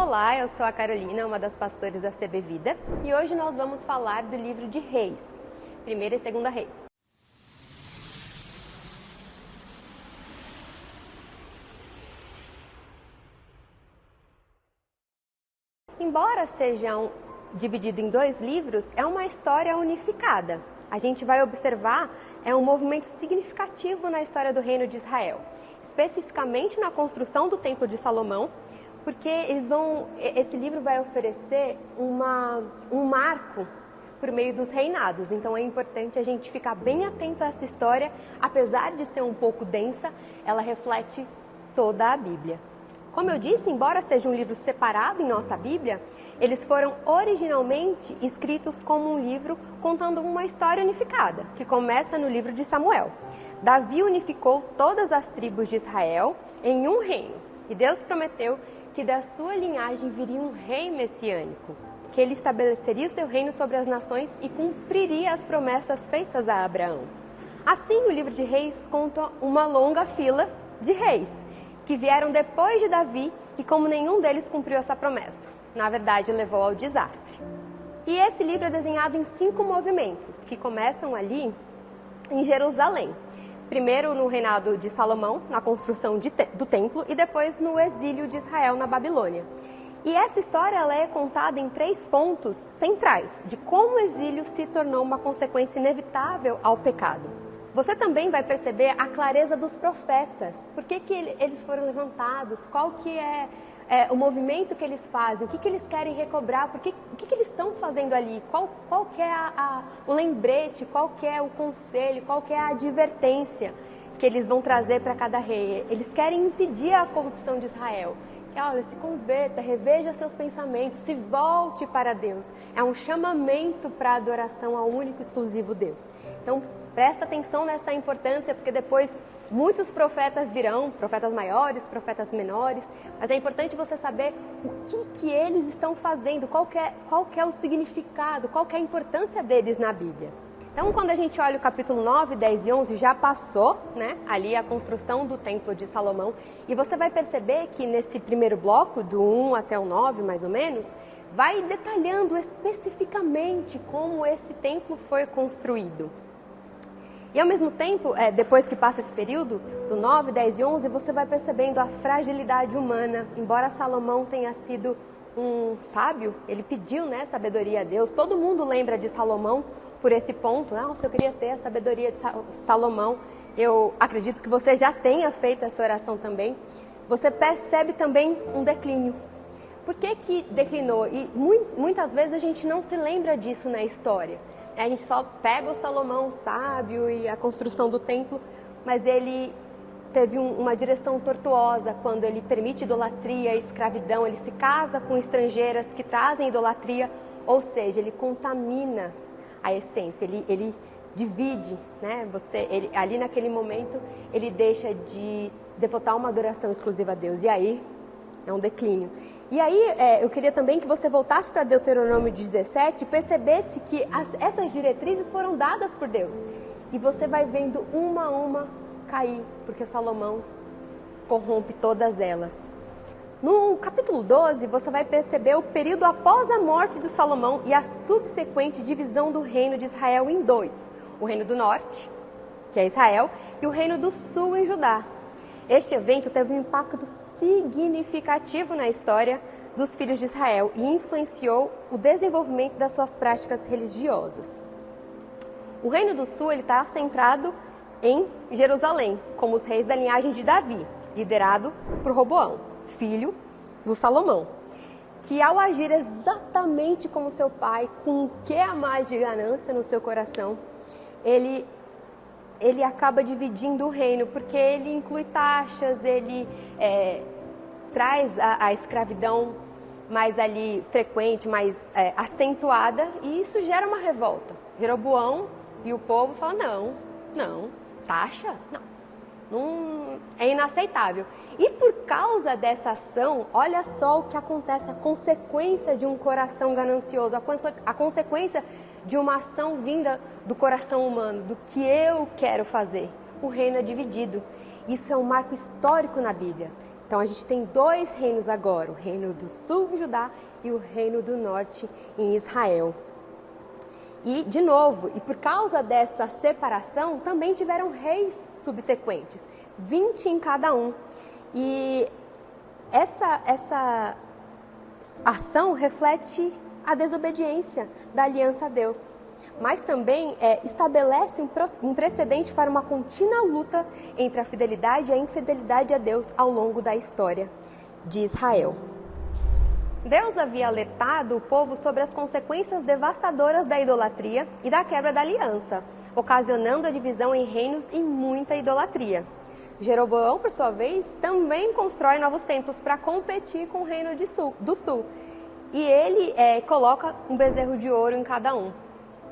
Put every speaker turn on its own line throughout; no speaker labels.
Olá, eu sou a Carolina, uma das pastores da CB Vida, e hoje nós vamos falar do livro de Reis, 1ª e 2ª Reis. Embora seja dividido em 2 livros, é uma história unificada. A gente vai observar um movimento significativo na história do reino de Israel, especificamente na construção do Templo de Salomão, porque esse livro vai oferecer um marco por meio dos reinados. Então é importante a gente ficar bem atento a essa história, apesar de ser um pouco densa, ela reflete toda a Bíblia. Como eu disse, embora seja um livro separado em nossa Bíblia, eles foram originalmente escritos como um livro contando uma história unificada, que começa no livro de Samuel. Davi unificou todas as tribos de Israel em um reino, e Deus prometeu que da sua linhagem viria um rei messiânico, que ele estabeleceria o seu reino sobre as nações e cumpriria as promessas feitas a Abraão. Assim, o livro de Reis conta uma longa fila de reis, que vieram depois de Davi e como nenhum deles cumpriu essa promessa. Na verdade, levou ao desastre. E esse livro é desenhado em 5 movimentos, que começam ali em Jerusalém. Primeiro no reinado de Salomão, na construção do templo, e depois no exílio de Israel na Babilônia. E essa história ela é contada em 3 pontos centrais, de como o exílio se tornou uma consequência inevitável ao pecado. Você também vai perceber a clareza dos profetas, por que eles foram levantados, qual que é o movimento que eles fazem, o que eles querem recobrar, o que eles estão fazendo ali, qual que é o lembrete, qual que é o conselho, qual que é a advertência que eles vão trazer para cada rei. Eles querem impedir a corrupção de Israel. Olha, se converta, reveja seus pensamentos, se volte para Deus. É um chamamento para a adoração ao único e exclusivo Deus. Então, presta atenção nessa importância, porque depois muitos profetas virão, profetas maiores, profetas menores, mas é importante você saber o que eles estão fazendo, qual que é o significado, qual que é a importância deles na Bíblia. Então, quando a gente olha o capítulo 9, 10 e 11, já passou, né, ali a construção do Templo de Salomão, e você vai perceber que nesse primeiro bloco, do 1 até o 9, mais ou menos, vai detalhando especificamente como esse templo foi construído. E ao mesmo tempo, depois que passa esse período, do 9, 10 e 11, você vai percebendo a fragilidade humana. Embora Salomão tenha sido um sábio, ele pediu, né, sabedoria a Deus. Todo mundo lembra de Salomão por esse ponto. Nossa, eu queria ter a sabedoria de Salomão. Eu acredito que você já tenha feito essa oração também. Você percebe também um declínio. Por que declinou? E muitas vezes a gente não se lembra disso na história. A gente só pega o Salomão sábio e a construção do templo, mas ele teve uma direção tortuosa quando ele permite idolatria, escravidão, ele se casa com estrangeiras que trazem idolatria, ou seja, ele contamina a essência, ele divide, né? Ali naquele momento ele deixa de devotar uma adoração exclusiva a Deus, e aí é um declínio. E aí eu queria também que você voltasse para Deuteronômio 17 e percebesse que essas diretrizes foram dadas por Deus. E você vai vendo uma a uma cair, porque Salomão corrompe todas elas. No capítulo 12, você vai perceber o período após a morte de Salomão e a subsequente divisão do reino de Israel em 2. O reino do norte, que é Israel, e o reino do sul em Judá. Este evento teve um impacto significativo na história dos filhos de Israel e influenciou o desenvolvimento das suas práticas religiosas. O reino do sul está centrado em Jerusalém, como os reis da linhagem de Davi, liderado por Roboão, filho do Salomão, que ao agir exatamente como seu pai, com o que há mais de ganância no seu coração, ele acaba dividindo o reino, porque ele inclui taxas, ele traz a escravidão mais ali frequente, mais acentuada, e isso gera uma revolta. Jeroboão e o povo falam, não, taxa? Não, é inaceitável. E por causa dessa ação, olha só o que acontece, a consequência de um coração ganancioso, a consequência de uma ação vinda do coração humano, do que eu quero fazer. O reino é dividido. Isso é um marco histórico na Bíblia. Então a gente tem dois reinos agora, o reino do sul em Judá e o reino do norte em Israel. E, de novo, e por causa dessa separação, também tiveram reis subsequentes, 20 em cada um. E essa ação reflete a desobediência da aliança a Deus, mas também estabelece um precedente para uma contínua luta entre a fidelidade e a infidelidade a Deus ao longo da história de Israel. Deus havia alertado o povo sobre as consequências devastadoras da idolatria e da quebra da aliança, ocasionando a divisão em reinos e muita idolatria. Jeroboão, por sua vez, também constrói novos templos para competir com o reino do sul. E ele coloca um bezerro de ouro em cada um.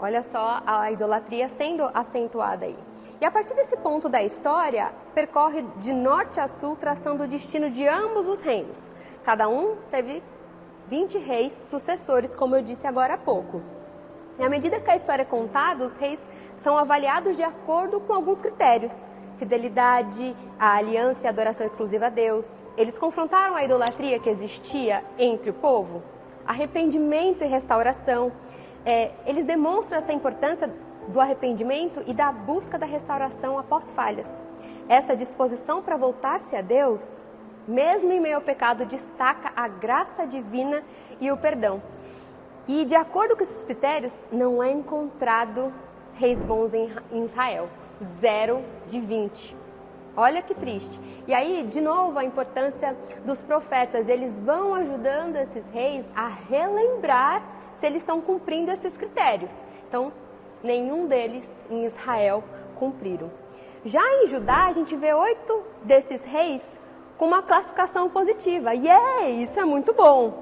Olha só a idolatria sendo acentuada aí. E a partir desse ponto da história, percorre de norte a sul, traçando o destino de ambos os reinos. Cada um teve 20 reis sucessores, como eu disse agora há pouco. E à medida que a história é contada, os reis são avaliados de acordo com alguns critérios. Fidelidade, a aliança e a adoração exclusiva a Deus. Eles confrontaram a idolatria que existia entre o povo, arrependimento e restauração. Eles demonstram essa importância do arrependimento e da busca da restauração após falhas. Essa disposição para voltar-se a Deus, mesmo em meio ao pecado, destaca a graça divina e o perdão. E de acordo com esses critérios, não é encontrado reis bons em Israel. 0 de 20. Olha que triste. E aí, de novo, a importância dos profetas. Eles vão ajudando esses reis a relembrar se eles estão cumprindo esses critérios. Então, nenhum deles em Israel cumpriram. Já em Judá, a gente vê 8 desses reis com uma classificação positiva. Isso é muito bom.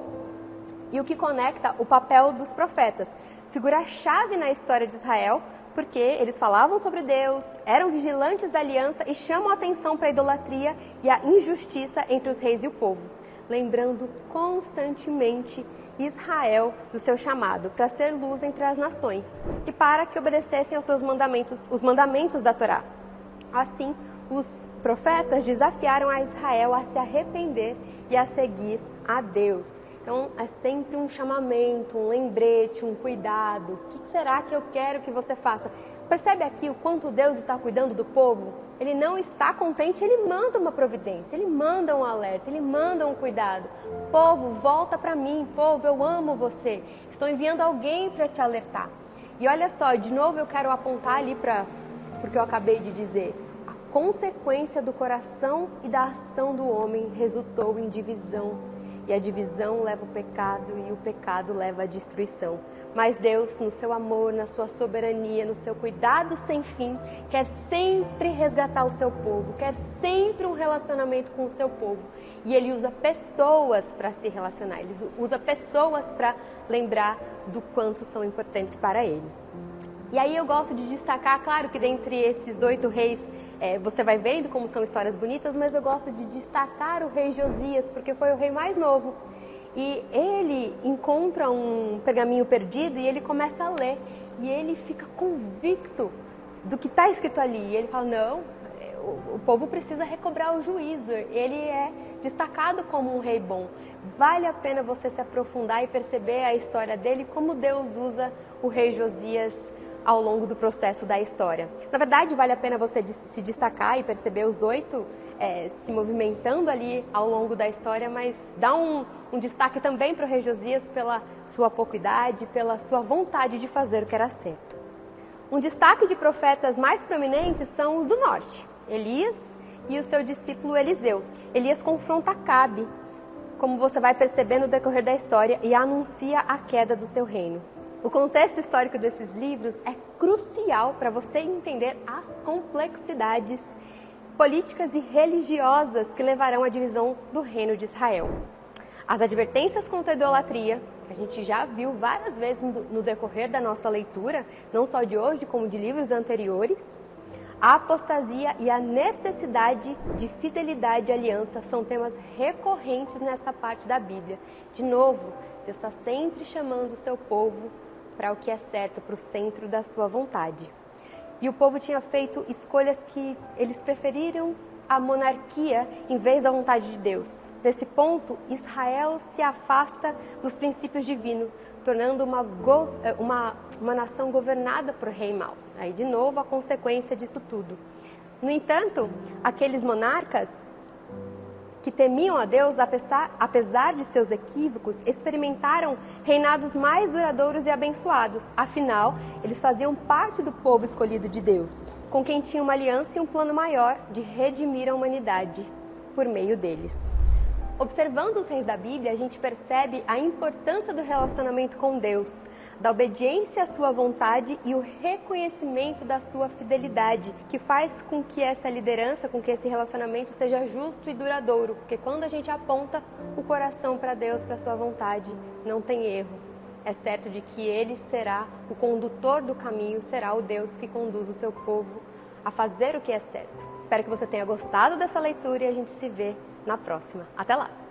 E o que conecta o papel dos profetas, figura-chave na história de Israel, porque eles falavam sobre Deus, eram vigilantes da aliança e chamam a atenção para a idolatria e a injustiça entre os reis e o povo, lembrando constantemente Israel do seu chamado para ser luz entre as nações e para que obedecessem aos seus mandamentos, os mandamentos da Torá. Assim, os profetas desafiaram a Israel a se arrepender e a seguir a Deus. Então, é sempre um chamamento, um lembrete, um cuidado. O que será que eu quero que você faça? Percebe aqui o quanto Deus está cuidando do povo? Ele não está contente, ele manda uma providência, ele manda um alerta, ele manda um cuidado. Povo, volta para mim, povo, eu amo você. Estou enviando alguém para te alertar. E olha só, de novo eu quero apontar ali para o que eu acabei de dizer. A consequência do coração e da ação do homem resultou em divisão. E a divisão leva o pecado e o pecado leva a destruição. Mas Deus, no seu amor, na sua soberania, no seu cuidado sem fim, quer sempre resgatar o seu povo, quer sempre um relacionamento com o seu povo. E Ele usa pessoas para se relacionar, Ele usa pessoas para lembrar do quanto são importantes para Ele. E aí eu gosto de destacar, claro que dentre esses 8 reis, você vai vendo como são histórias bonitas, mas eu gosto de destacar o rei Josias, porque foi o rei mais novo. E ele encontra um pergaminho perdido e ele começa a ler. E ele fica convicto do que está escrito ali. E ele fala, não, o povo precisa recobrar o juízo. Ele é destacado como um rei bom. Vale a pena você se aprofundar e perceber a história dele, como Deus usa o rei Josias ao longo do processo da história. Na verdade, vale a pena você se destacar e perceber os 8 se movimentando ali ao longo da história, mas dá um destaque também para o rei Josias pela sua pouca idade, pela sua vontade de fazer o que era certo. Um destaque de profetas mais prominentes são os do norte, Elias e o seu discípulo Eliseu. Elias confronta Acabe, como você vai perceber no decorrer da história, e anuncia a queda do seu reino. O contexto histórico desses livros é crucial para você entender as complexidades políticas e religiosas que levarão à divisão do reino de Israel. As advertências contra a idolatria, que a gente já viu várias vezes no decorrer da nossa leitura, não só de hoje, como de livros anteriores, a apostasia e a necessidade de fidelidade e aliança são temas recorrentes nessa parte da Bíblia. De novo, Deus está sempre chamando o seu povo para o que é certo, para o centro da sua vontade. E o povo tinha feito escolhas que eles preferiram a monarquia em vez da vontade de Deus. Nesse ponto, Israel se afasta dos princípios divinos, tornando uma nação governada por rei maus. Aí, de novo, a consequência disso tudo. No entanto, aqueles monarcas que temiam a Deus, apesar de seus equívocos, experimentaram reinados mais duradouros e abençoados. Afinal, eles faziam parte do povo escolhido de Deus, com quem tinha uma aliança e um plano maior de redimir a humanidade por meio deles. Observando os reis da Bíblia, a gente percebe a importância do relacionamento com Deus, da obediência à sua vontade e o reconhecimento da sua fidelidade, que faz com que essa liderança, com que esse relacionamento seja justo e duradouro, porque quando a gente aponta o coração para Deus, para a sua vontade, não tem erro. É certo de que Ele será o condutor do caminho, será o Deus que conduz o seu povo a fazer o que é certo. Espero que você tenha gostado dessa leitura e a gente se vê na próxima. Até lá!